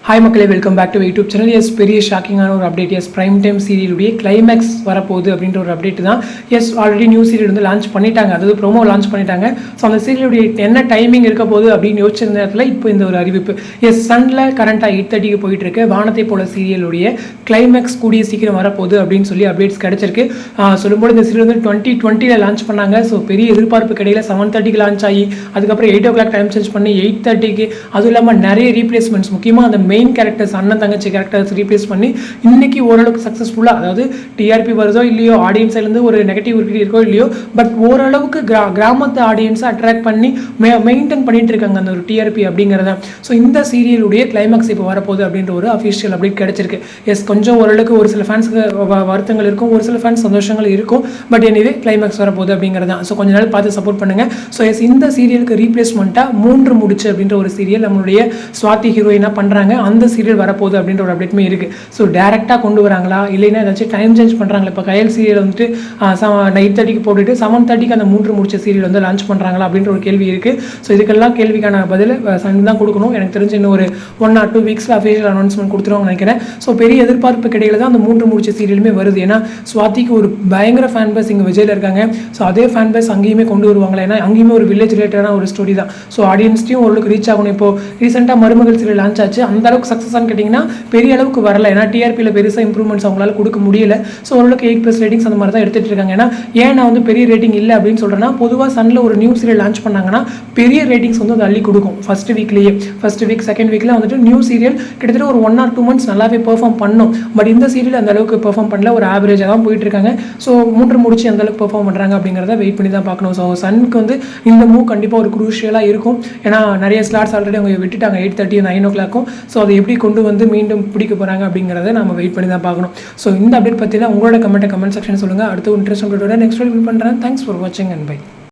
Hi மக்களே, welcome back to YouTube channel. Yes, பெரிய ஷாக்கிங்கான ஒரு அப்டேட். எஸ், பிரைம் டைம் சீரியலுடைய கிளைமேக்ஸ் வரப்போகுது அப்படின்ற ஒரு அப்டேட் தான். எஸ், ஆல்ரெடி நியூ சீரியல் வந்து லான்ச் பண்ணிட்டாங்க, அதாவது ப்ரோமோ லான்ச் பண்ணிட்டாங்க. ஸோ அந்த சீரியலுடைய என்ன டைமிங் இருக்க போகுது அப்படின்னு யோசிச்சிருந்த நேரத்தில் இப்போ இந்த ஒரு அறிவிப்பு. எஸ், சன்ல கரண்டாக 8:30க்கு போயிட்டு இருக்கு வானத்தை போல சீரியலுடைய கிளைமேக்ஸ் கூடிய சீக்கிரம் வரப்போகுது அப்படின்னு சொல்லி அப்டேட்ஸ் கிடைச்சிருக்கு. சொல்லும்போது இந்த சீரியல் வந்து 2020 லான்ச் பண்ணாங்க. ஸோ பெரிய எதிர்பார்ப்பு கிடையில 7:30க்கு லான்ச் ஆகி அதுக்கப்புறம் 8 o'clock டைம் சேஞ்ச் பண்ணி 8:30க்கு, அதுவும் இல்லாமல் நிறைய ரீப்ளேஸ்மெண்ட்ஸ், முக்கியமாக அந்த மெயின் கேரக்டர்ஸ், அண்ணன் தங்கச்சி கேரக்டர்ஸ் ரீப்ளேஸ் பண்ணி இன்னைக்கு ஓரளவுக்கு சக்ஸஸ்ஃபுல்லாக, அதாவது டிஆர்பி வருதோ இல்லையோ, ஆடியன்ஸ்லேருந்து ஒரு நெகட்டிவ் இருக்கோ இல்லையோ, பட் ஓரளவுக்கு கிராமத்து ஆடியன்ஸை அட்ராக்ட் பண்ணி மெயின்டைன் பண்ணிட்டு இருக்காங்க அந்த ஒரு டிஆர்பி அப்படிங்கிறத. ஸோ இந்த சீரியலுடைய கிளைமேக்ஸ் இப்போ வரப்போகுது அப்படின்ற ஒரு அஃபிஷியல் அப்டேட் கிடைச்சிருக்கு. எஸ், கொஞ்சம் ஓரளவுக்கு ஒரு சில ஃபேன்ஸுக்கு வருத்தங்கள் இருக்கும், ஒரு சில ஃபேன்ஸ் சந்தோஷங்கள் இருக்கும். பட் எனிவே கிளைமேக்ஸ் வரப்போகுது அப்படிங்கிறது தான். ஸோ கொஞ்ச நாள் பார்த்து சப்போர்ட் பண்ணுங்கள். ஸோ எஸ், இந்த சீரியலுக்கு ரீப்ளேஸ்மெண்ட்டாக 3 முடிச்சு அப்படின்ற ஒரு சீரியல் நம்மளுடைய ஸ்வாதி ஹீரோயினாக பண்ணுறாங்க. அந்த சீரியல் வரப்போகுது அப்படின்ற ஒரு அப்டேட்டுமே இருக்குது. ஸோ டேரெக்டாக கொண்டு வராங்களா இல்லைன்னா ஏதாச்சும் டைம் சேஞ்ச் பண்ணுறாங்களா? இப்போ கயல் சீரியல் வந்துட்டு 8:30க்கு போட்டுட்டு 7:30க்கு அந்த 3 முடிச்ச சீரியல் வந்து லான்ச் பண்ணுறாங்களா அப்படின்ற ஒரு கேள்வி இருக்குது. ஸோ இதுக்கெல்லாம் கேள்விக்கான பதில் சன் தான் கொடுக்கணும். எனக்கு தெரிஞ்சு இன்னும் ஒரு 1 or 2 வீக்ஸில் அஃபிஷியல் அனௌன்ஸ்மெண்ட் கொடுத்துருவாங்க நினைக்கிறேன். ஸோ பெரிய எதிர்பார்ப்பு கிடையில தான் அந்த 3 முடிச்ச சீரியலுமே வருது. ஏன்னா ஸ்வாதிக்கு ஒரு பயங்கர ஃபேன் பேஸ் இங்கே விஜயில் இருக்காங்க. ஸோ அதே ஃபேன் பேஸ் அங்கேயுமே கொண்டு வருவாங்களா? ஏன்னா அங்கேயுமே ஒரு வில்லேஜ் ரிலேட்டடான ஒரு ஸ்டோரி தான். ஸோ ஆடியன்ஸ்டையும் ஓரளவுக்கு ரீச் ஆகணும். இப்போ ரீசெண்டாக மருமகள் சீரியல் லான்ச் ஆச்சு, அந்த அளவுக்கு சக்ஸஸ்ன்னு கேட்டிங்கன்னா பெரிய அளவுக்கு வரல. ஏன்னா டிஆர்பியில் பெருசாக இம்ப்ரூவ்மெண்ட்ஸ் அவங்களால கொடுக்க முடியல. ஸோ ஓரளவுக்கு 8+ ரேட்டிங்ஸ் அந்த மாதிரி தான் எடுத்துகிட்டு இருக்காங்க. ஏன்னா ஏன் நான் வந்து பெரிய ரேட்டிங் இல்லை அப்படின்னு சொல்கிறேன்னா, பொதுவாக சன்னில் ஒரு நியூ சீரியல் லான்ச் பண்ணாங்கன்னா பெரிய ரேட்டிங்ஸ் வந்து அது அள்ளி கொடுக்கும். ஃபர்ஸ்ட் வீக் செகண்ட் வீக்கில் வந்துட்டு நியூ சீரியல் கிட்டத்தட்ட ஒரு 1 or 2 months நல்லாவே பெர்ஃபார்ம் பண்ணும். பட் இந்த சீரியல் அந்த அளவுக்கு பெர்ஃபார்ம் பண்ணல, ஒரு ஆவரேஜாக தான் போயிட்டு இருக்காங்க. ஸோ 3 முடிச்சு அந்த அளவுக்கு பெர்ஃபார்ம் பண்ணுறாங்க அப்படிங்கிறத வெயிட் பண்ணி தான் பார்க்கணும். ஸோ சனுக்கு வந்து இந்த மூவ் கண்டிப்பாக ஒரு குரூஷியலாக இருக்கும். ஏன்னா நிறைய ஸ்லாட்ஸ் ஆல்ரெடி அவங்க விட்டுட்டாங்க 8:30 9 o'clock. ஸோ அதை எப்படி கொண்டு வந்து மீண்டும் பிடிக்க போகிறாங்க அப்படிங்கிறத நம்ம வெயிட் பண்ணி தான் பார்க்கணும். ஸோ இந்த அப்டேட் பற்றினா உங்களோட கமெண்ட் செக்ஷன் சொல்லுங்கள். அடுத்து இன்ட்ரெஸ்ட் உங்களோட நெக்ஸ்ட் வீடியோ பண்ணுறேன். தேங்க்ஸ் ஃபார் வாட்சிங் அண்ட் பை.